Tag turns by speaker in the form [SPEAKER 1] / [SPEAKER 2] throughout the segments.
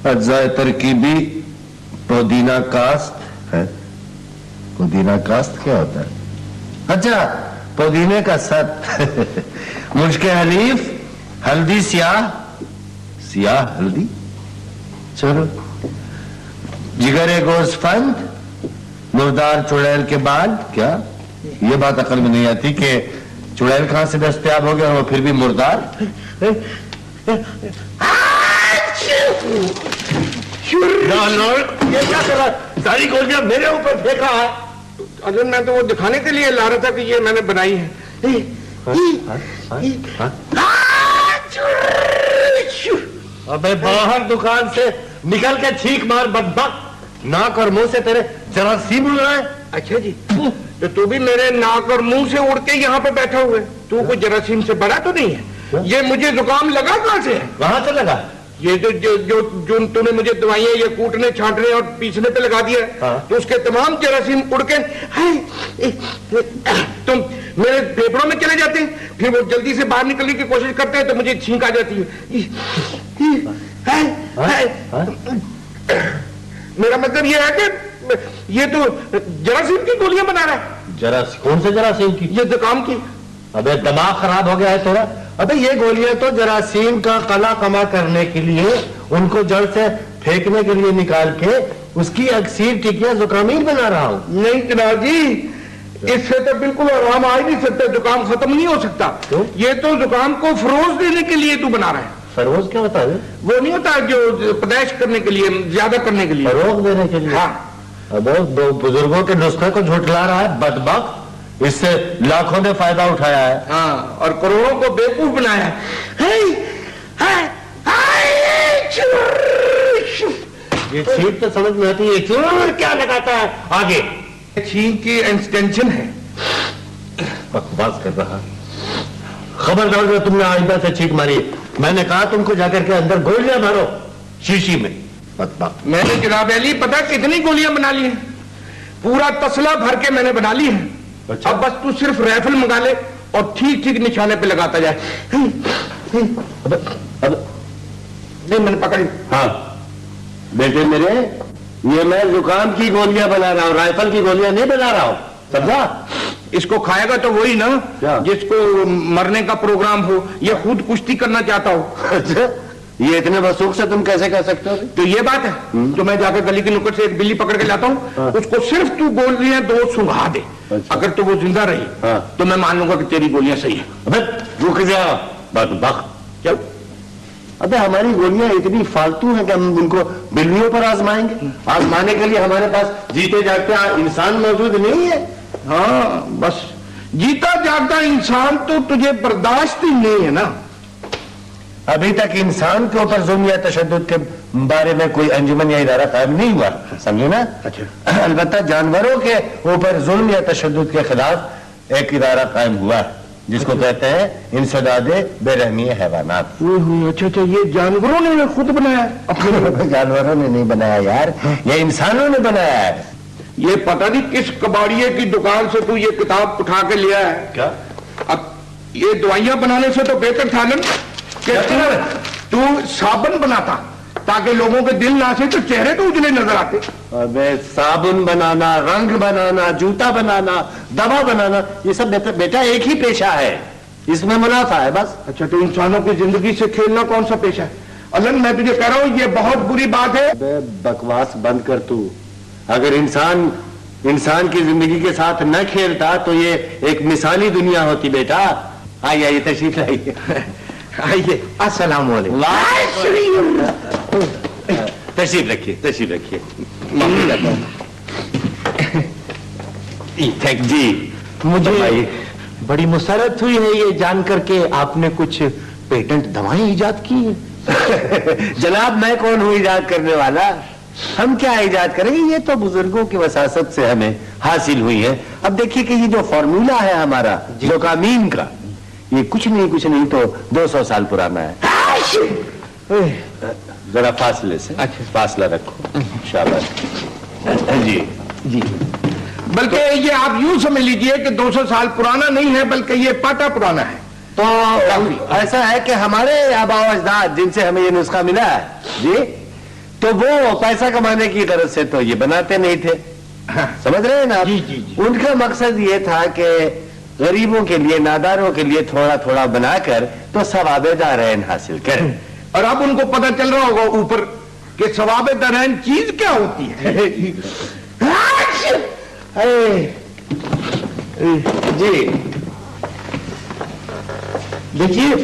[SPEAKER 1] अज्जाए तरकीबी पुदीना कास्त है। पुदीना कास्त क्या होता है? अच्छा, पुदीने का सत। मुश्के हलीफ, हल्दी स्याह, स्याह हल्दी। चलो, जिगरे गोस्फंद, मुर्दार चुड़ैल के बाल। क्या ये बात अकल में नहीं आती कि चुड़ैल कहां से दस्तयाब हो गया और फिर भी मुर्दार?
[SPEAKER 2] ये क्या कर रहा है? सारी गोलियां मेरे ऊपर फेंका है। अगर मैं तो वो दिखाने के लिए ला रहा था कि ये मैंने बनाई है।
[SPEAKER 1] अबे बाहर दुकान से निकल के छींक मार बदबक। नाक और मुंह से तेरे जरासीम उड़ रहा है।
[SPEAKER 2] अच्छा जी, तो तू भी मेरे नाक और मुंह से उड़ के यहाँ पे बैठा हुआ है। तू कोई जरासीम से बड़ा तो नहीं है? ये मुझे जुकाम लगा कहाँ से है?
[SPEAKER 1] कहाँ से लगा?
[SPEAKER 2] ये जो तूने मुझे दवाइयां ये कूटने छांटने और पीसने पे लगा दिया है, तो उसके तमाम जरासीम उड़ के तुम मेरे फेफड़ों में चले जाते हैं, फिर वो जल्दी से बाहर निकलने की कोशिश करते हैं तो मुझे छींक आ जाती है। मेरा मतलब ये है कि ये तो जरासीम की गोलियां बना रहा है।
[SPEAKER 1] कौन से जरासीम की?
[SPEAKER 2] ये जुकाम की।
[SPEAKER 1] अबे दिमाग खराब हो गया है थोड़ा। अबे ये गोलियां तो जरासीम का कला कमा करने के लिए, उनको जड़ से फेंकने के लिए निकाल के उसकी अक्सीर टिकिया जुकामीन बना रहा हूँ।
[SPEAKER 2] नहीं जनाब जी, इससे तो बिल्कुल आराम आ ही नहीं सकता, जुकाम खत्म नहीं हो सकता।
[SPEAKER 1] क्यों? ये
[SPEAKER 2] तो जुकाम को फरोज देने के लिए तू बना रहा है।
[SPEAKER 1] फरोज क्या होता है?
[SPEAKER 2] वो नहीं होता जो पैदाइश करने के लिए, ज्यादा करने के लिए,
[SPEAKER 1] फरोग देने के लिए।
[SPEAKER 2] हाँ।
[SPEAKER 1] अब बुजुर्गों के नुस्खे को झुठला रहा है बदबक। इससे लाखों ने फायदा उठाया है।
[SPEAKER 2] हाँ, और करोड़ों को बेवकूफ बनाया है।
[SPEAKER 1] ये छींक तो समझ में आती है, चूर क्या लगाता है आगे?
[SPEAKER 2] छींक की एक्सटेंशन है।
[SPEAKER 1] बकवास कर रहा। खबरदार जो तुमने आइंदा से छींक मारी, मैंने कहा तुमको जाकर के अंदर गोलियां मारो शीशी में। बकवास।
[SPEAKER 2] मैंने जनाब अली पता कितनी गोलियां बना ली हैं? पूरा तसला भर के मैंने बना ली है।
[SPEAKER 1] अच्छा।
[SPEAKER 2] अब बस तू सिर्फ राइफल मंगा ले और ठीक ठीक निशाने पे लगाता जाए।
[SPEAKER 1] अब
[SPEAKER 2] नहीं, मैंने पकड़ी।
[SPEAKER 1] हाँ बेटे मेरे, ये मैं जुकाम की गोलियां बना रहा हूँ, राइफल की गोलियां नहीं बना रहा हूँ, समझा?
[SPEAKER 2] इसको खाएगा तो वही ना
[SPEAKER 1] क्या?
[SPEAKER 2] जिसको मरने का प्रोग्राम हो या खुद कुश्ती करना चाहता हो।
[SPEAKER 1] अच्छा, ये इतने बसूख से तुम कैसे कह सकते हो?
[SPEAKER 2] तो ये बात है। तो मैं जाकर गली के नुक्कड़ से एक बिल्ली पकड़ के लाता हूँ।
[SPEAKER 1] हाँ।
[SPEAKER 2] उसको सिर्फ तू गोलियां दो सुंघा दे।
[SPEAKER 1] अच्छा।
[SPEAKER 2] अगर तो वो जिंदा रही
[SPEAKER 1] हाँ।
[SPEAKER 2] तो मैं मान लूंगा कि तेरी गोलियां सही है।
[SPEAKER 1] अबे रुक जा बक।
[SPEAKER 2] चल।
[SPEAKER 1] अबे हमारी गोलियां इतनी फालतू हैं कि हम उनको बिल्लियों पर आजमाएंगे? आजमाने के लिए हमारे पास जीते जागते इंसान मौजूद नहीं है।
[SPEAKER 2] हाँ, बस जीता जागता इंसान तो तुझे बर्दाश्त ही नहीं है ना।
[SPEAKER 1] अभी तक इंसान के ऊपर जुल्म या तशद्दुद के बारे में कोई अंजुमन या इदारा कायम नहीं हुआ, समझे ना?
[SPEAKER 2] अच्छा।
[SPEAKER 1] अलबत्ता जानवरों के ऊपर जुल्म या तशद्दुद के खिलाफ एक इदारा कायम हुआ जिसको कहते हैं इंसदादे बेरहमी हैवानात।
[SPEAKER 2] अच्छा, ये जानवरों ने खुद बनाया है?
[SPEAKER 1] जानवरों ने नहीं बनाया यार, ये इंसानों ने बनाया है।
[SPEAKER 2] ये पता नहीं किस कबाड़िए की दुकान से तू ये किताब उठा के लिया है।
[SPEAKER 1] क्या?
[SPEAKER 2] अब ये दवाइयां बनाने से तो बेहतर था ना तू साबुन बनाता ताकि लोगों के दिल ना से तो चेहरे तो उजले नजर आते।
[SPEAKER 1] अबे साबुन बनाना, रंग बनाना, जूता बनाना, दवा बनाना, ये सब बेटा एक ही पेशा है, इसमें मुनाफा है बस।
[SPEAKER 2] अच्छा, तो इंसानों की जिंदगी से खेलना कौन सा पेशा है? अलन मैं तुझे कह रहा हूँ ये बहुत बुरी बात है।
[SPEAKER 1] अबे बकवास बंद कर तू। अगर इंसान की जिंदगी के साथ न खेलता तो ये एक मिसाली दुनिया होती बेटा। आइए तशरीफ लाइए।
[SPEAKER 2] आइए। अस्सलाम वालेकुम।
[SPEAKER 1] तशरीफ रखिए।
[SPEAKER 2] थैंक जी। मुझे बड़ी मुसरत हुई है ये जानकर के आपने कुछ पेटेंट दवाएं इजाद की है।
[SPEAKER 1] जनाब मैं कौन हूँ इजाद करने वाला? हम क्या इजाद करेंगे, ये तो बुजुर्गों की वसासत से हमें हासिल हुई है। अब देखिए कि ये जो फॉर्मूला है हमारा जुकामीन का, ये कुछ नहीं तो 200 साल पुराना है। जरा फासले से।
[SPEAKER 2] अच्छा,
[SPEAKER 1] फासला रखो। शाबाश जी।
[SPEAKER 2] बल्कि ये आप यूं समझ लीजिए कि 200 साल पुराना नहीं है बल्कि ये पाटा पुराना है।
[SPEAKER 1] तो ऐसा है कि हमारे आबा अजदाद जिनसे हमें ये नुस्खा मिला है जी, तो वो पैसा कमाने की गरज से तो ये बनाते नहीं थे। समझ रहे हैं ना आप?
[SPEAKER 2] जी, जी, जी।
[SPEAKER 1] उनका मकसद ये था कि गरीबों के लिए, नादारों के लिए थोड़ा थोड़ा बनाकर तो सवाबे दारैन हासिल करें।
[SPEAKER 2] और अब उनको पता चल रहा होगा ऊपर कि सवाबे दरैन चीज क्या होती है।
[SPEAKER 1] जी
[SPEAKER 3] देखिए,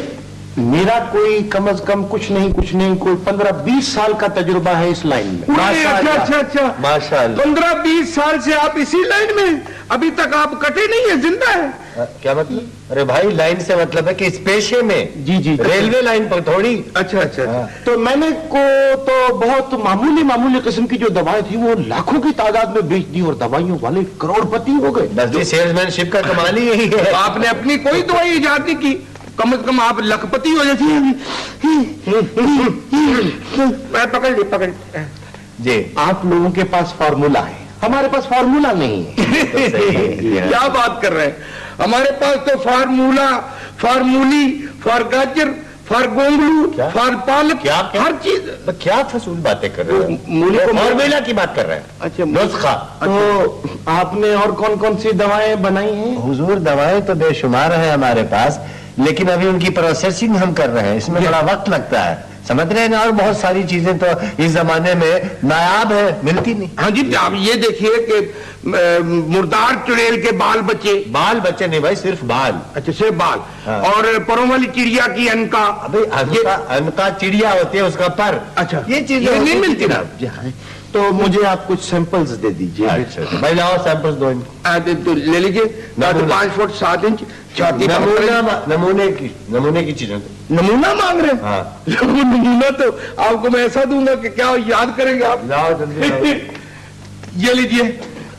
[SPEAKER 3] मेरा कोई कम से कम कुछ नहीं कोई 15-20 साल का तजुर्बा है इस लाइन में।
[SPEAKER 2] अच्छा
[SPEAKER 1] माशाअल्लाह।
[SPEAKER 2] 15-20 साल से आप इसी लाइन में, अभी तक आप कटे नहीं है, जिंदा है।
[SPEAKER 1] क्या मतलब? अरे भाई, लाइन से मतलब है कि इस पेशे में।
[SPEAKER 3] जी।
[SPEAKER 1] रेलवे लाइन पर थोड़ी।
[SPEAKER 2] अच्छा।
[SPEAKER 3] तो मैंने को तो बहुत मामूली किस्म की जो दवाएं थी वो लाखों की तादाद में बेच दी और दवाइयों वाले करोड़पति हो गए।
[SPEAKER 1] बस जी, सेल्समैनशिप का कमाल ही यही है।
[SPEAKER 2] आपने अपनी कोई दवाई इजाद नहीं की, कम से कम आप लखपति हो जाती है। पकड़
[SPEAKER 1] जी,
[SPEAKER 3] आप लोगों के पास फार्मूला है, हमारे पास फार्मूला नहीं है।
[SPEAKER 1] तो सही है।
[SPEAKER 2] क्या बात कर रहे हैं? हमारे पास तो फार्मूला, फार्मूली, फार गाजर, फार गोंगलू,
[SPEAKER 1] क्या?
[SPEAKER 2] फार पालक,
[SPEAKER 1] क्या?
[SPEAKER 2] हर चीज।
[SPEAKER 1] तो क्या फसूल बातें कर रहे हैं?
[SPEAKER 2] मूली को
[SPEAKER 1] फॉर्मूला की बात कर रहे हैं।
[SPEAKER 2] अच्छा,
[SPEAKER 1] नुस्खा।
[SPEAKER 3] तो आपने और कौन कौन सी दवाएं बनाई हैं?
[SPEAKER 1] हुजूर, दवाएं तो बेशुमार है हमारे पास, लेकिन अभी उनकी प्रोसेसिंग हम कर रहे हैं, इसमें बड़ा वक्त लगता है। समझ रहे हैं ना? और बहुत सारी चीजें तो इस जमाने में नायाब है, मिलती नहीं।
[SPEAKER 2] हाँ जी, आप ये देखिए कि मुर्दार चुड़ैल के बाल बचे।
[SPEAKER 1] बाल बच्चे नहीं भाई, सिर्फ बाल।
[SPEAKER 2] अच्छा, सिर्फ बाल।
[SPEAKER 1] हाँ।
[SPEAKER 2] और परों वाली चिड़िया की अनका।
[SPEAKER 1] अबे अनका चिड़िया होती है, उसका पर।
[SPEAKER 2] अच्छा,
[SPEAKER 1] ये चीजें
[SPEAKER 2] ये नहीं मिलती ना।
[SPEAKER 3] तो मुझे आप कुछ सैंपल्स दे दीजिए।
[SPEAKER 1] अच्छा भाई, लाओ सैंपल्स दो इनके।
[SPEAKER 2] तो ले लीजिए। 5 फुट 7 इंच छाती।
[SPEAKER 1] नमूने की चीजें।
[SPEAKER 2] नमूना मांग रहे हैं?
[SPEAKER 1] हाँ।
[SPEAKER 2] नमूना तो आपको मैं ऐसा दूंगा कि क्या याद करेंगे आप।
[SPEAKER 1] लाओ जल्दी लाओ।
[SPEAKER 2] ये लीजिए,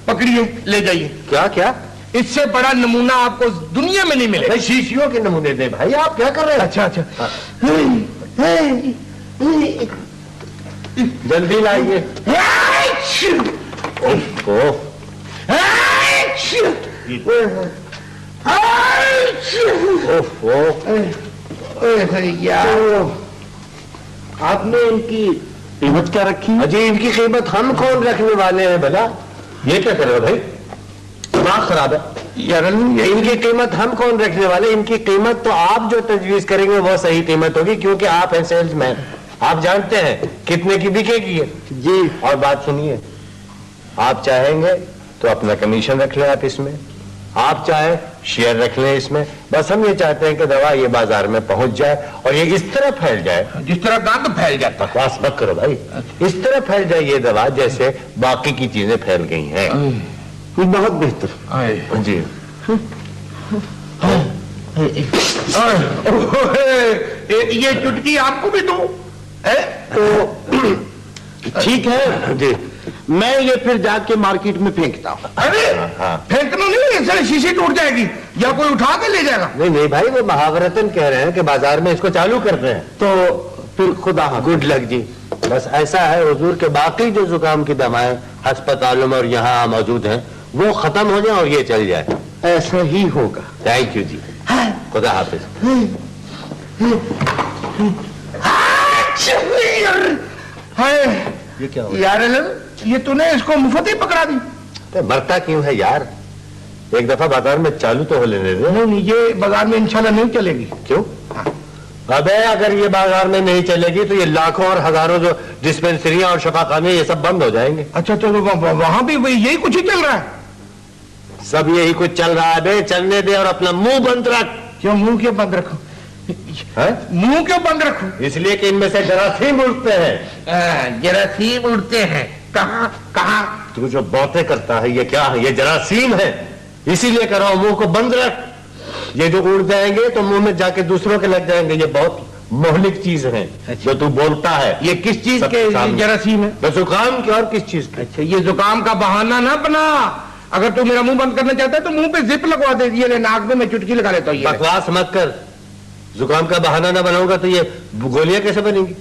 [SPEAKER 2] पकड़िए, ले जाइए।
[SPEAKER 1] क्या?
[SPEAKER 2] इससे बड़ा नमूना आपको दुनिया में नहीं मिलेगा।
[SPEAKER 1] भाई, शीशियों के नमूने दे भाई, आप क्या कर रहे हैं?
[SPEAKER 2] अच्छा।
[SPEAKER 1] जल्दी लाइए।
[SPEAKER 3] आपने इनकी कीमत क्या रखी?
[SPEAKER 1] अजय, इनकी कीमत हम कौन रखने वाले हैं भला? ये क्या कर रहे हो भाई? दिमाग खराब है यार। इनकी कीमत हम कौन रखने वाले? इनकी कीमत तो आप जो तजवीज करेंगे वो सही कीमत होगी, क्योंकि आप हैं सेल्समैन, आप जानते हैं कितने की बिकेगी है।
[SPEAKER 3] जी।
[SPEAKER 1] और बात सुनिए, आप चाहेंगे तो अपना कमीशन रख लें आप इसमें, आप चाहे शेयर रख लें इसमें। बस हम ये चाहते हैं कि दवा ये बाजार में पहुंच जाए और ये इस तरह फैल जाए,
[SPEAKER 2] जिस तरह गंद फैल जाता।
[SPEAKER 1] बकवास मत करो भाई, इस तरह फैल जाए ये दवा जैसे बाकी की चीजें फैल गई हैं।
[SPEAKER 3] बहुत बेहतर।
[SPEAKER 1] जी।
[SPEAKER 2] ये चुटकी आपको भी दो।
[SPEAKER 3] तो ठीक है जी, मैं ये फिर जाके मार्केट में फेंकता हूँ।
[SPEAKER 2] अरे फेंकना नहीं, इससे शीशी टूट जाएगी या कोई उठा के ले जाएगा।
[SPEAKER 1] नहीं भाई, वो महावरतन कह रहे हैं कि बाजार में इसको चालू कर रहे हैं।
[SPEAKER 3] तो फिर खुदा
[SPEAKER 1] गुड लक जी। बस ऐसा है हुजूर के बाकी जो जुकाम की दवाएं अस्पतालों में और यहाँ मौजूद हैं वो खत्म हो जाए और ये चल जाए।
[SPEAKER 3] ऐसा ही होगा।
[SPEAKER 1] थैंक यू जी, खुदा हाफिज। ये क्या हुआ?
[SPEAKER 2] यार ये तूने इसको मुफ्त ही पकड़ा दी।
[SPEAKER 1] तो मरता क्यों है यार? एक दफा बाजार में चालू तो हो लेने दे।
[SPEAKER 2] नहीं, ये बाजार में इंशाल्लाह नहीं चलेगी।
[SPEAKER 1] क्यों? अबे, अगर ये बाजार में नहीं चलेगी तो ये लाखों और हजारों जो डिस्पेंसरियां और शफाखाने ये सब बंद हो जाएंगे।
[SPEAKER 2] अच्छा, चलो वहां भी यही कुछ ही चल रहा है।
[SPEAKER 1] सब यही कुछ चल रहा है बे, चलने दे और अपना मुंह बंद रख।
[SPEAKER 2] क्यों मुंह क्यों बंद रखो? मुंह क्यों बंद रखो?
[SPEAKER 1] इसलिए कि इनमें से जरासीम उड़ते हैं।
[SPEAKER 2] जरासीम उड़ते हैं? कहाँ कहाँ?
[SPEAKER 1] तू जो बातें करता है ये क्या है? ये जरासीम है, इसीलिए कर रहा हूं, मुंह को बंद रख। ये जो उड़ जाएंगे तो मुंह में जाके दूसरों के लग जाएंगे। ये बहुत मोहलिक चीज है जो तू बोलता है।
[SPEAKER 2] ये किस चीज के जरासीम है?
[SPEAKER 1] बस जुकाम की। और किस चीज की?
[SPEAKER 2] अच्छा, ये जुकाम का बहाना ना बना। अगर तू मेरा मुंह बंद करना चाहता है तो मुंह पे जिप लगवा दे। ये ले, नाक में मैं चुटकी लगा लेता हूँ।
[SPEAKER 1] बकवास मत कर। जुकाम का बहाना ना बनाऊंगा तो ये गोलियां कैसे बनेंगी?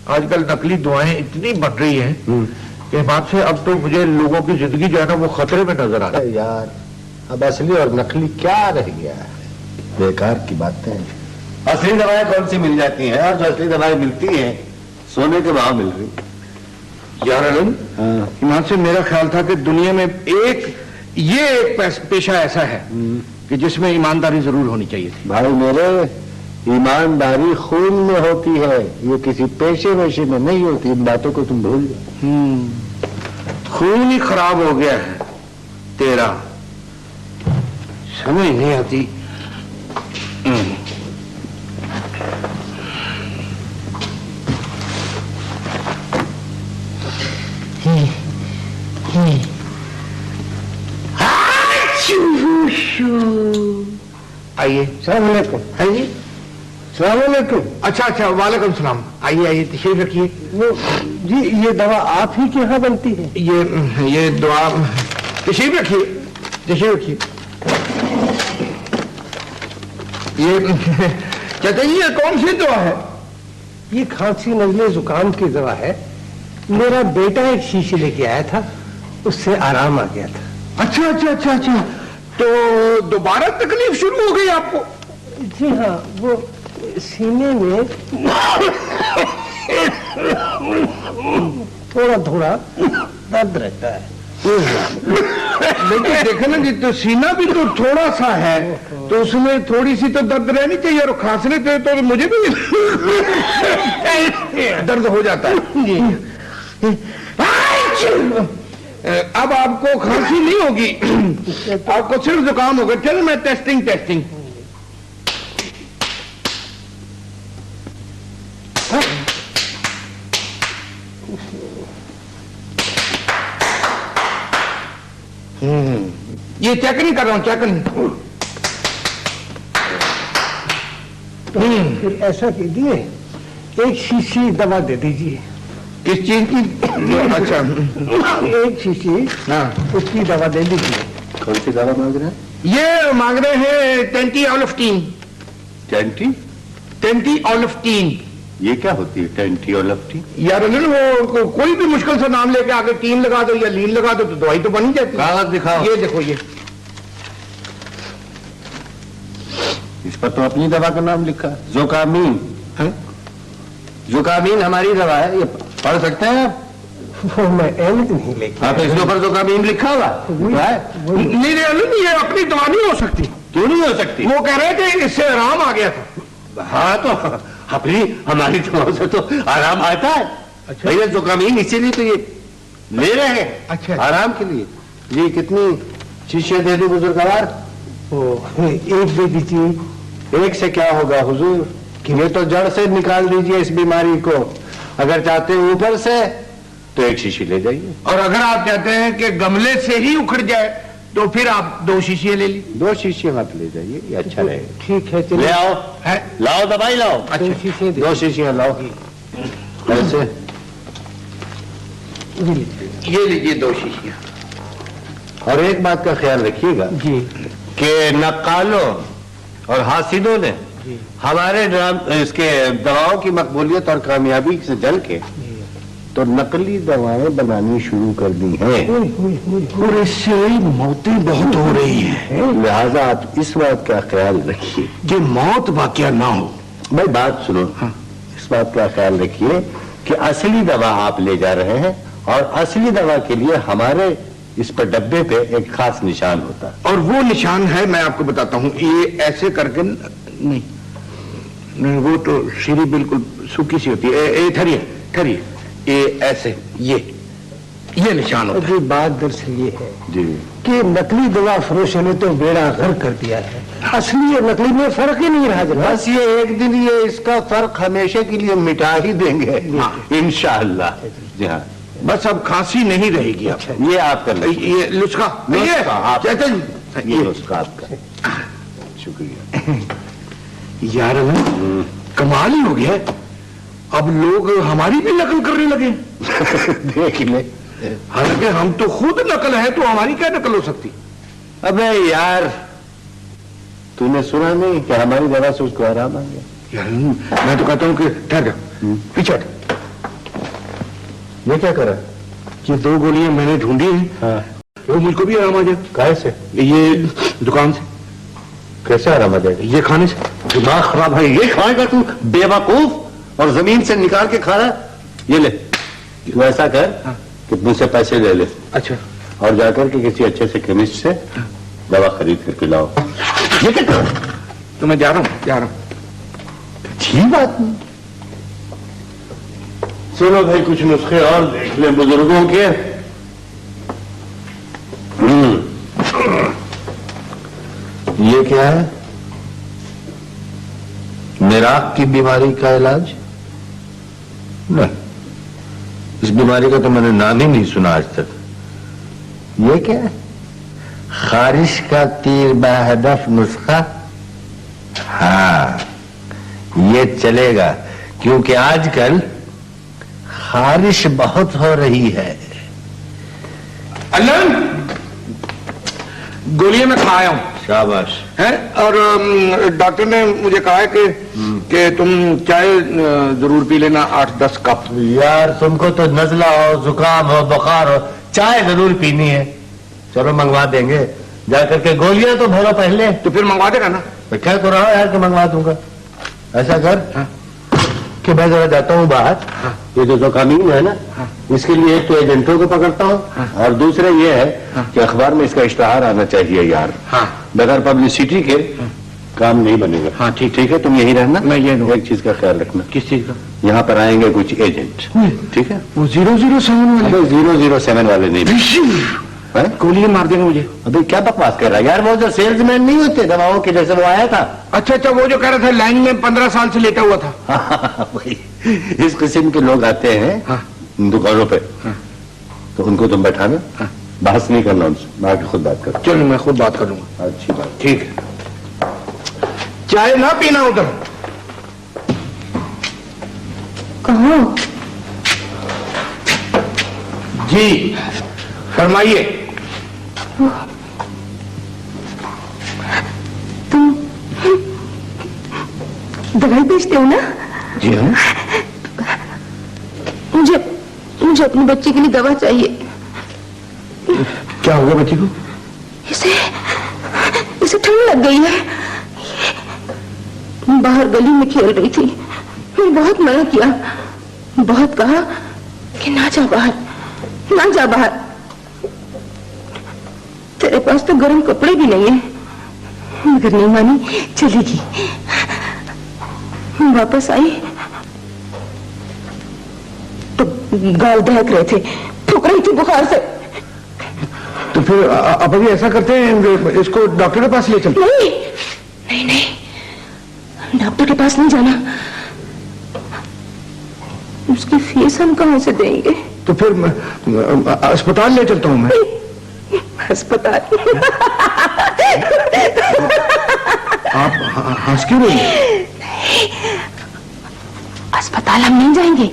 [SPEAKER 2] आजकल नकली दवाएं इतनी बढ़ रही हैं कि बात से अब तो मुझे लोगों की जिंदगी जो है ना वो खतरे में नजर आ रहा है।
[SPEAKER 1] यार, अब असली और नकली क्या रह गया है? बेकार की बातें हैं। असली दवाएं कौन सी मिल जाती हैं? और जो असली दवाएं मिलती हैं सोने के भाव मिल रही।
[SPEAKER 2] यार अलन, ईमान से मेरा ख्याल था कि दुनिया में एक पेशा ऐसा है कि जिसमें ईमानदारी जरूर होनी चाहिए थी।
[SPEAKER 1] भाई मेरे, ईमानदारी खून में होती है, ये किसी पेशे वेशे में नहीं होती। इन बातों को तुम भूल जाओ।
[SPEAKER 2] खून ही खराब हो गया है तेरा, समझ नहीं आती। आइए।
[SPEAKER 1] सलाम अलैकुम।
[SPEAKER 2] है जी,
[SPEAKER 1] सलाम अलैकुम।
[SPEAKER 2] अच्छा, वालेकुम सलाम। आइए तशरीफ रखिए।
[SPEAKER 1] वो जी, ये दवा आप ही के यहाँ बनती है?
[SPEAKER 2] ये दुआ, तशरीफ रखिए। ये चाचा जी, ये कौन सी दवा है?
[SPEAKER 4] ये खांसी नजले जुकाम की दवा है। मेरा बेटा एक शीशी लेके आया था, उससे आराम आ गया था।
[SPEAKER 2] अच्छा, तो दोबारा तकलीफ शुरू हो गई आपको?
[SPEAKER 4] जी हाँ, वो सीने में थोड़ा थोड़ा दर्द रहता है।
[SPEAKER 2] लेकिन देखो ना जी, तो सीना भी तो थोड़ा सा है, तो उसमें थोड़ी सी तो दर्द रहनी चाहिए। और खांसने से तो मुझे भी दर्द हो जाता है जी। अब आपको खांसी नहीं होगी, आपको सिर्फ जुकाम होगा। चलो मैं टेस्टिंग ये चेक नहीं कर रहा हूं, चेक नहीं।
[SPEAKER 4] फिर ऐसा कीजिए, एक शीशी दवा दे दीजिए।
[SPEAKER 2] किस चीज की? अच्छा,
[SPEAKER 4] एक शीशी,
[SPEAKER 2] हाँ,
[SPEAKER 4] उसकी दवा दे दीजिए।
[SPEAKER 1] कौन सी दवा मांग रहे हैं?
[SPEAKER 2] ये मांग रहे हैं टेंटियोल्फ्टीन। टेंटियोल्फ्टीन
[SPEAKER 1] ये क्या होती है टेंटियोल्फ्टीन?
[SPEAKER 2] यार अनिल, वो कोई भी मुश्किल सा नाम लेके आगे टीन लगा दो या लीन लगा दो तो दवाई तो बन ही जाती है।
[SPEAKER 1] कागज दिखाओ।
[SPEAKER 2] ये देखो, ये
[SPEAKER 1] इस पर तो अपनी दवा का नाम लिखा है, जोकामीन है। जोकामीन हमारी दवा है, ये पढ़ सकते हैं आप?
[SPEAKER 4] वो मैं एमत नहीं लेके।
[SPEAKER 1] हाँ, तो इसके ऊपर जोकामीन लिखा हुआ है।
[SPEAKER 2] नहीं अनिल, ये अपनी दवा नहीं हो सकती।
[SPEAKER 1] क्यों नहीं हो सकती?
[SPEAKER 2] वो कह रहे थे इससे आराम आ गया था।
[SPEAKER 1] हाँ, तो अपनी हमारी दवाओं से तो आराम आता है।
[SPEAKER 4] अच्छा।
[SPEAKER 1] भैया जोकामीन इसीलिए तो ये ले रहे हैं,
[SPEAKER 2] अच्छा।
[SPEAKER 1] आराम के लिए। जी, कितनी शीशियां दे दी बुजुर्गवार?
[SPEAKER 4] एक दे दीजिए।
[SPEAKER 1] एक से क्या होगा हुजूर, ये तो जड़ से निकाल दीजिए इस बीमारी को। अगर चाहते हैं ऊपर से तो एक शीशी ले जाइए,
[SPEAKER 2] और अगर आप चाहते हैं कि गमले से ही उखड़ जाए तो फिर आप 2 शीशियां ले ली।
[SPEAKER 1] 2 शीशियां आप ले जाइए, ये अच्छा रहेगा।
[SPEAKER 4] ठीक है,
[SPEAKER 1] ले
[SPEAKER 4] चलिए।
[SPEAKER 1] आओ,
[SPEAKER 2] है?
[SPEAKER 1] लाओ दवाई लाओ।
[SPEAKER 4] दो शीशे दे
[SPEAKER 1] 2 शीशियां लाओ। ऐसे
[SPEAKER 4] जी लीजिए।
[SPEAKER 2] ये लीजिए 2 शीशियां।
[SPEAKER 1] और एक बात का ख्याल रखिएगा
[SPEAKER 4] जी
[SPEAKER 1] कि नक्कालों और हासिदों ने हमारे इसके दवाओं की मकबूलियत और कामयाबी से जल के तो नकली दवाएं बनानी शुरू कर दी हैं,
[SPEAKER 2] और इससे मौतें बहुत हो रही हैं।
[SPEAKER 1] लिहाजा आप इस बात का ख्याल रखिए
[SPEAKER 2] कि मौत वाकया ना हो।
[SPEAKER 1] भाई बात सुनो। इस बात का ख्याल रखिए कि असली दवा आप ले जा रहे हैं, और असली दवा के लिए हमारे इस पर डब्बे पे एक खास निशान होता है।
[SPEAKER 2] और वो निशान है, मैं आपको बताता हूँ। ये ऐसे करके नहीं, वो तो सीढ़ी बिल्कुल सूखी सी होती है। ठहरिए, ये ऐसे, ये निशान होता है।
[SPEAKER 4] जी, बात दरअसल ये है
[SPEAKER 1] जी,
[SPEAKER 4] कि नकली दवा फरोशों ने तो बेड़ा गर्क कर दिया है। असली और नकली में फर्क ही नहीं रहा जनाब।
[SPEAKER 1] बस ये एक दिन ये इसका फर्क हमेशा के लिए मिटा ही देंगे इंशाअल्लाह। जी हाँ,
[SPEAKER 2] बस अब खांसी नहीं रहेगी। अब
[SPEAKER 1] ये आप कर लीजिए।
[SPEAKER 2] ये नुस्खा
[SPEAKER 1] आप-
[SPEAKER 2] चाचा जी,
[SPEAKER 1] ये उसका आपका शुक्रिया।
[SPEAKER 2] यार कमाल ही हो गया। अब लोग हमारी भी नकल करने लगे।
[SPEAKER 1] देख ले।
[SPEAKER 2] हालांकि हम तो खुद नकल है, तो हमारी क्या नकल हो सकती?
[SPEAKER 1] अबे यार, तूने सुना नहीं कि हमारी दवा से उसको आराम आ गया?
[SPEAKER 2] यार मैं तो कहता हूँ कि ठहर जा, पीछे हट।
[SPEAKER 1] ये क्या करा?
[SPEAKER 2] ये 2 गोलियां मैंने ढूंढी हैं,
[SPEAKER 1] हाँ,
[SPEAKER 2] वो मुझको भी आराम आ जाए।
[SPEAKER 1] कैसे?
[SPEAKER 2] ये दुकान से,
[SPEAKER 1] कैसे आराम आ जाएगा?
[SPEAKER 2] ये खाने से।
[SPEAKER 1] दिमाग खराब है, ये खाएगा तू बेवकूफ? और जमीन से निकाल के खा रहा है? ये ले, तू ऐसा कर कि मुझसे पैसे ले ले
[SPEAKER 2] अच्छा
[SPEAKER 1] और जाकर के किसी अच्छे से केमिस्ट से दवा खरीद करके लाओ।
[SPEAKER 2] ये क्या कर? तो मैं जा रहा हूँ
[SPEAKER 1] अच्छी बात नहीं। सुनो भाई, कुछ नुस्खे और देख ले बुजुर्गों के। ये क्या है? निराक की बीमारी का इलाज? नहीं, इस बीमारी का तो मैंने नाम ही नहीं सुना आज तक। ये क्या है? खारिश का तीर बहदफ नुस्खा? हाँ, ये चलेगा, क्योंकि आजकल खारिश बहुत हो रही है।
[SPEAKER 2] अल्लाह, गोलियां मैं खा आया हूं।
[SPEAKER 1] शाबाश।
[SPEAKER 2] है, और डॉक्टर ने मुझे कहा है कि तुम चाय जरूर पी लेना 8-10 कप।
[SPEAKER 1] यार तुमको तो नजला हो, जुकाम हो, बुखार हो, चाय जरूर पीनी है। चलो मंगवा देंगे, जाकर के गोलियां तो भरो पहले।
[SPEAKER 2] तो फिर मंगवा देगा ना?
[SPEAKER 1] मैं कह तो रहा हूं यार कि मंगवा दूंगा। ऐसा कर कि मैं जरा जाता हूँ बाहर। ये जो जुकामीन है ना, इसके लिए एक तो एजेंटों को पकड़ता हूँ और दूसरा ये है कि अखबार में इसका इश्तहार आना चाहिए यार। बगैर पब्लिसिटी के काम नहीं बनेगा।
[SPEAKER 2] हाँ ठीक
[SPEAKER 1] ठीक है, तुम यही रहना।
[SPEAKER 2] मैं ये
[SPEAKER 1] एक चीज का ख्याल रखना।
[SPEAKER 2] किस चीज का?
[SPEAKER 1] यहाँ पर आएंगे कुछ एजेंट, ठीक है?
[SPEAKER 2] वो 007 वाले?
[SPEAKER 1] 007 वाले नहीं,
[SPEAKER 2] गोलियां मार देंगे मुझे।
[SPEAKER 1] अभी क्या बकवास कर रहा है यार? वो जो सेल्समैन नहीं होते दवाओं के, जैसे वो आया था।
[SPEAKER 2] अच्छा, वो जो कह रहा था लाइन में 15 साल से लेटा हुआ था।
[SPEAKER 1] वही, इस किस्म के लोग आते हैं दुकानों पे, तो उनको तुम बैठाना, बहस नहीं करना उनसे, मैं आके खुद बात कर।
[SPEAKER 2] चलो मैं खुद बात कर लूंगा।
[SPEAKER 1] अच्छी बात।
[SPEAKER 2] ठीक है, चाय ना पीना उधर।
[SPEAKER 5] कहाँ?
[SPEAKER 2] जी फरमाइए।
[SPEAKER 5] तुम दवाई बेचते हो ना?
[SPEAKER 2] जी हाँ।
[SPEAKER 5] मुझे अपने बच्चे के लिए दवा चाहिए।
[SPEAKER 2] क्या होगा बच्ची को?
[SPEAKER 5] इसे ठंड लग गई है। बाहर गली में खेल रही थी, मैंने बहुत मना किया, बहुत कहा कि ना जा बाहर, ना जा बाहर। तेरे पास तो गर्म कपड़े भी नहीं है, मगर नहीं मानी, चलेगी। वापस आई तो गाल दहक रहे थे, ठुक रही थी बुखार से।
[SPEAKER 2] तो फिर अब अभी ऐसा करते हैं, इसको डॉक्टर के पास ले चलते।
[SPEAKER 5] नहीं नहीं नहीं, डॉक्टर के पास नहीं जाना, उसकी फीस हम कहां से देंगे?
[SPEAKER 2] तो फिर अस्पताल ले चलता हूं मैं।
[SPEAKER 5] अस्पताल?
[SPEAKER 2] आप हंस क्यों रही हैं?
[SPEAKER 5] अस्पताल हम नहीं जाएंगे,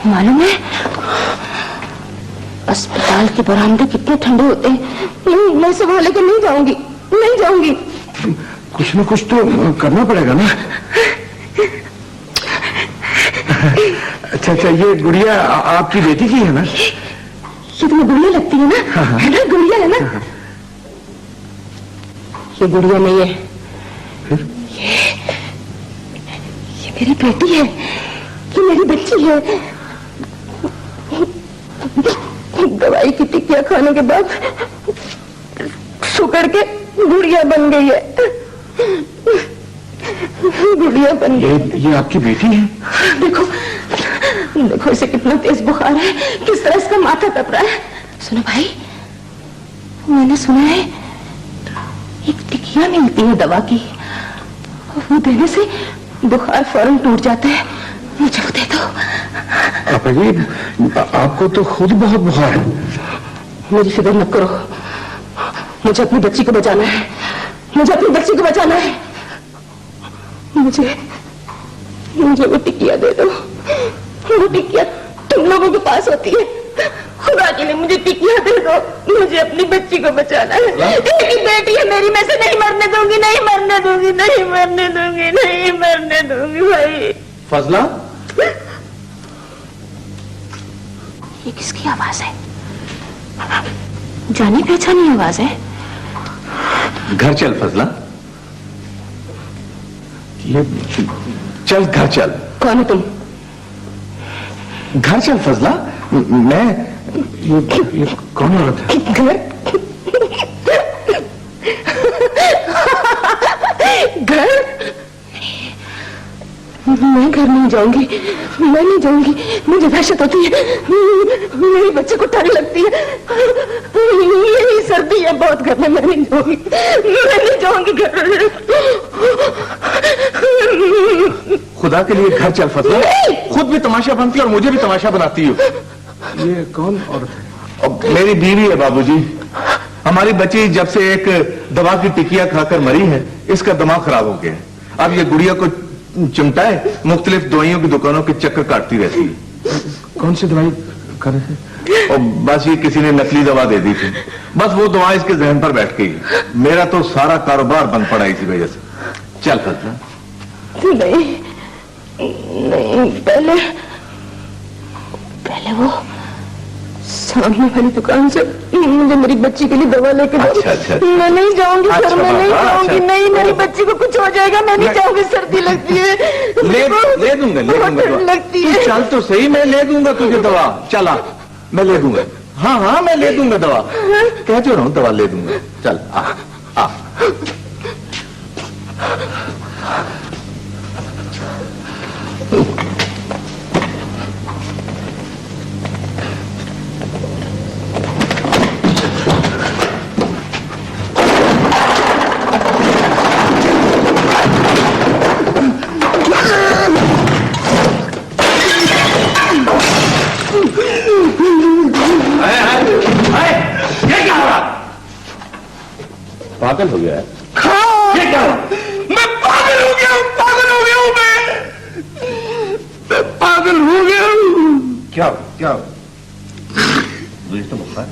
[SPEAKER 5] मालूम है अस्पताल के बरामदे कितने ठंडे होते हैं। नहीं, मैं संभाल लेकर नहीं जाऊंगी, नहीं जाऊंगी।
[SPEAKER 2] कुछ न कुछ तो करना पड़ेगा ना। अच्छा, ये गुड़िया आपकी बेटी की है ना?
[SPEAKER 5] ये तुम्हें गुड़िया लगती है ना? है ना, गुड़िया है ना? ये गुड़िया नहीं है,
[SPEAKER 2] फिर?
[SPEAKER 5] ये मेरी बेटी है, ये मेरी बच्ची है। दवाई की टिक्कियां खाने के बाद शुक्र के गुड़िया बन गई है, गुड़िया बन गई।
[SPEAKER 2] ये आपकी बेटी है?
[SPEAKER 5] देखो देखो इसे कितना तेज बुखार है, किस तरह इसका माथा तप रहा है। सुनो भाई, मैंने सुना है एक टिकिया मिलती है दवा की, वो देने से बुखार फौरन टूट जाता है, मुझे वो दे दो।
[SPEAKER 2] आपा जी, आपको तो खुद बहुत बुखार है।
[SPEAKER 5] मेरी फिक्र मत करो, मुझे अपनी बच्ची को बचाना है, मुझे अपनी बच्ची को बचाना है। मुझे वो टिकिया दे दो, वो टिकिया तुम लोगों के पास होती है। खुदा के लिए मुझे टिकिया दे दो, मुझे अपनी बच्ची को बचाना है। एक बेटी है मेरी, मैं से नहीं मरने दूंगी, नहीं मरने दूंगी, नहीं मरने दूंगी, नहीं मरने दूंगी भाई।
[SPEAKER 3] फजला,
[SPEAKER 5] ये किसकी आवाज है? जानी पहचानी आवाज है।
[SPEAKER 3] घर चल फजला, ये चल घर चल।
[SPEAKER 5] कौन हो तुम?
[SPEAKER 3] घर चल फजला। मैं ये कौन औरत है?
[SPEAKER 5] घर घर मैं घर नहीं जाऊंगी, मैं नहीं जाऊंगी, मुझे वहशत होती है, मेरे बच्चे को ठंड लगती है, यही सर्दी है बहुत घर में, मैं नहीं जाऊंगी, मैं नहीं जाऊंगी घर।
[SPEAKER 3] खुदा के लिए घर चल फजला। खुद भी तमाशा बनती है और मुझे भी तमाशा बनाती हो। ये कौन औरत है? अब मेरी बीवी है बाबूजी। हमारी बच्ची जब से एक दवा की टिकिया खाकर मरी है, इसका दिमाग खराब हो गया है। अब ये गुड़िया को चिमटा है, मुख्तलिफ दवाइयों की दुकानों के चक्कर काटती रहती है। कौन सी दवाई कर रहे थे? और बस ये किसी ने नकली दवा दे दी थी, बस वो दवा इसके जहन पर बैठ गई। मेरा तो सारा कारोबार बंद पड़ा इसी वजह से। चल फजला।
[SPEAKER 5] नहीं नहीं, पहले वो सामने वाली दुकान से मुझे मेरी बच्ची के लिए दवा लेके दो।
[SPEAKER 3] अच्छा।
[SPEAKER 5] मैं नहीं जाऊंगी घर में, नहीं
[SPEAKER 3] अच्छा।
[SPEAKER 5] जाऊंगी, नहीं, मेरी बच्ची को कुछ हो जाएगा, मैं नहीं जाऊंगी, सर्दी लगती है,
[SPEAKER 3] ले दूंगा
[SPEAKER 5] ठंड लगती है।
[SPEAKER 3] चल तो सही, मैं ले दूंगा तुझे दवा। चला, मैं ले दूंगा। हाँ मैं ले दूंगा दवा, कह जो रहा हूँ, दवा ले दूंगा। चल आ। पागल हो गया है? ये क्या हुआ?
[SPEAKER 2] मैं पागल हो गया हूँ, मैं पागल हो गया हूँ।
[SPEAKER 3] क्या मुझे तो बुखार।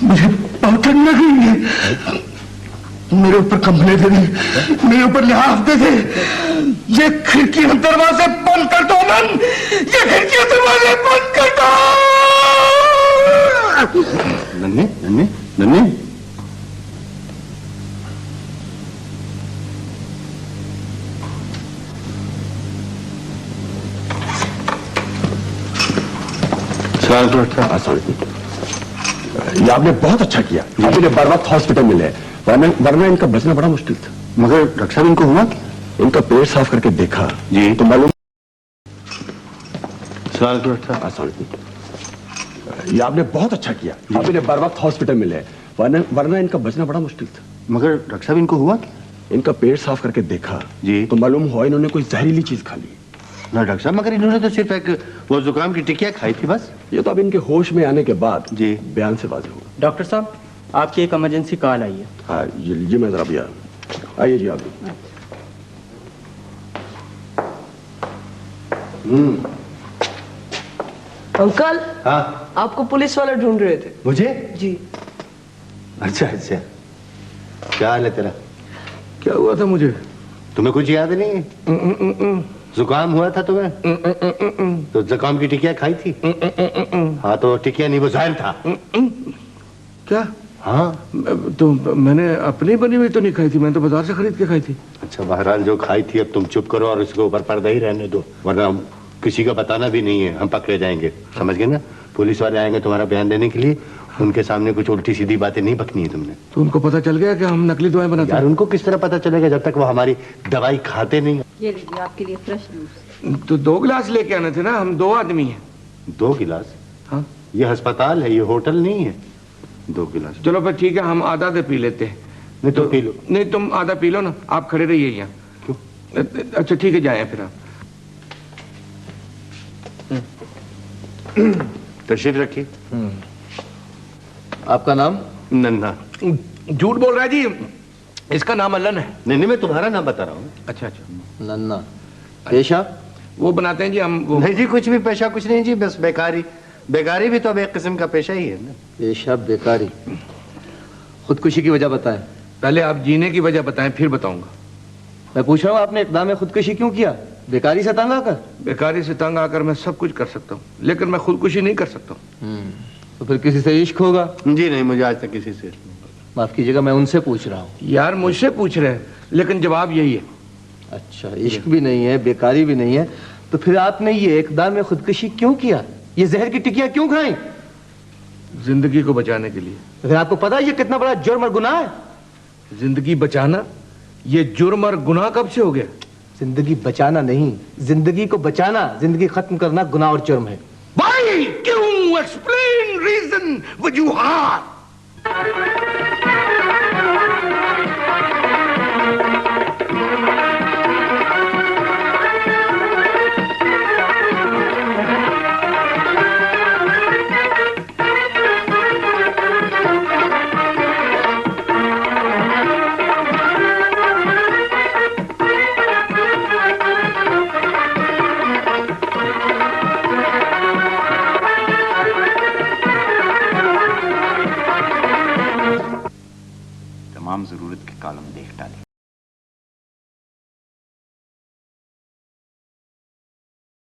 [SPEAKER 2] मुझे बहुत ठंड लगी है, मेरे ऊपर कंबले दे दी, मेरे ऊपर लिहाफ दे दे। ये खिड़की और दरवाजे बंद कर दो मन, ये खिड़की और दरवाजे बंद कर दो।
[SPEAKER 3] नन्नी
[SPEAKER 6] ये आपने बहुत अच्छा किया, इन्हें बर वक्त हॉस्पिटल मिले, वरना इनका बचना बड़ा मुश्किल था।
[SPEAKER 3] मगर डॉक्टर साहब इनको हुआ क्या?
[SPEAKER 6] इनका पेट साफ करके देखा
[SPEAKER 3] जी
[SPEAKER 6] तो मालूम। ये आपने बहुत अच्छा किया, आप इन्हें बर वक्त हॉस्पिटल मिले, वरना इनका बचना बड़ा मुश्किल था।
[SPEAKER 3] मगर डॉक्टर साहब इनको हुआ क्या?
[SPEAKER 6] इनका पेट साफ करके देखा
[SPEAKER 3] जी
[SPEAKER 6] तो मालूम हुआ इन्होंने कोई जहरीली चीज खा ली।
[SPEAKER 3] ना डॉक्टर साहब, मगर इन्होंने तो सिर्फ एक वो जुकाम की टिकिया खाई थी बस।
[SPEAKER 6] ये तो अब इनके होश में आने के बाद
[SPEAKER 3] जी
[SPEAKER 6] बयान से वाज़ेह हुआ।
[SPEAKER 7] डॉक्टर साहब, आपकी एक इमरजेंसी कॉल आई है।
[SPEAKER 6] हाँ जी मैं जरा भी आइए जी आप भी।
[SPEAKER 8] अंकल,
[SPEAKER 3] हाँ
[SPEAKER 8] आपको पुलिस वाले ढूंढ रहे थे।
[SPEAKER 3] मुझे?
[SPEAKER 8] जी।
[SPEAKER 3] अच्छा क्या हाल है तेरा?
[SPEAKER 2] क्या हुआ था मुझे?
[SPEAKER 3] तुम्हें कुछ याद नहीं है? जुकाम हुआ था तुम्हें? तो जुकाम की टिकिया खाई थी? हाँ तो टिकिया नहीं, वो जहर था।
[SPEAKER 2] क्या?
[SPEAKER 3] हाँ
[SPEAKER 2] तो मैंने अपनी बनी हुई तो नहीं खाई थी, मैंने तो बाजार से खरीद के खाई थी।
[SPEAKER 3] अच्छा, बहरहाल जो खाई थी, अब तुम चुप करो और उसके ऊपर पर्दा ही रहने दो, वरना किसी का बताना भी नहीं है, हम पकड़े जाएंगे। समझ गए ना? पुलिस वाले आएंगे तुम्हारा बयान देने के लिए, उनके सामने कुछ उल्टी सीधी बातें नहीं बकनी है तुमने।
[SPEAKER 2] तो उनको पता चल गया कि हम नकली दवाएं बनाते हैं?
[SPEAKER 3] यार उनको किस तरह पता चलेगा जब तक वो हमारी दवाई खाते नहीं।
[SPEAKER 9] ये लीजिए आपके लिए फ्रेश जूस।
[SPEAKER 2] तो 2 गिलास लेके आने थे ना, हम 2 आदमी हैं।
[SPEAKER 3] 2 गिलास?
[SPEAKER 2] हाँ,
[SPEAKER 3] ये अस्पताल है, ये होटल नहीं है। 2 गिलास?
[SPEAKER 2] चलो फिर ठीक है, हम आधा दे पी लेते हैं।
[SPEAKER 3] नहीं तो पी लो।
[SPEAKER 2] नहीं, तुम आधा पी लो ना, आप खड़े रहिए यहाँ।
[SPEAKER 3] क्यों?
[SPEAKER 2] अच्छा ठीक है, जाए फिर आप।
[SPEAKER 3] तशरीफ रखिए।
[SPEAKER 1] आपका नाम?
[SPEAKER 3] नन्ना।
[SPEAKER 2] झूठ बोल रहा है जी, इसका नाम अल्लन है।
[SPEAKER 3] नहीं, मैं तुम्हारा नाम बता रहा हूँ।
[SPEAKER 2] अच्छा।
[SPEAKER 1] नन्ना। पेशा?
[SPEAKER 2] वो बनाते हैं जी हम वो।
[SPEAKER 3] नहीं जी, कुछ भी पेशा कुछ नहीं जी, बस बेकारी भी तो अब एक किस्म का पेशा ही है ना।
[SPEAKER 1] पेशा बेकारी। खुदकुशी की वजह बताएं।
[SPEAKER 2] पहले आप जीने की वजह बताएं, फिर बताऊंगा।
[SPEAKER 1] मैं पूछ रहा हूँ, आपने इक़दाम खुदकुशी क्यों किया? बेकारी से तंग आकर?
[SPEAKER 2] बेकारी से तंग आकर मैं सब कुछ कर सकता हूँ, लेकिन मैं खुदकुशी नहीं कर सकता हूँ।
[SPEAKER 1] तो फिर किसी से इश्क होगा?
[SPEAKER 3] जी नहीं, मुझे आज तक किसी से।
[SPEAKER 1] माफ कीजिएगा, मैं उनसे पूछ रहा हूँ।
[SPEAKER 2] यार मुझसे पूछ रहे हैं, लेकिन जवाब यही है।
[SPEAKER 1] अच्छा, इश्क भी नहीं है, बेकारी भी नहीं है, तो फिर आपने ये इक़दाम खुदकुशी क्यों किया? ये जहर की टिक्कियां क्यों खाई?
[SPEAKER 2] जिंदगी को बचाने के लिए।
[SPEAKER 1] फिर आपको पता है ये कितना बड़ा जुर्म और गुनाह है?
[SPEAKER 2] जिंदगी बचाना ये जुर्म और गुनाह कब से हो गया?
[SPEAKER 1] जिंदगी बचाना नहीं, जिंदगी को बचाना, जिंदगी खत्म करना गुनाह और जुर्म है।
[SPEAKER 2] भाई क्यों? एक्सप्लेन, रीजन, वजूहात।
[SPEAKER 10] तमाम जरूरत के कॉलम देख डाले।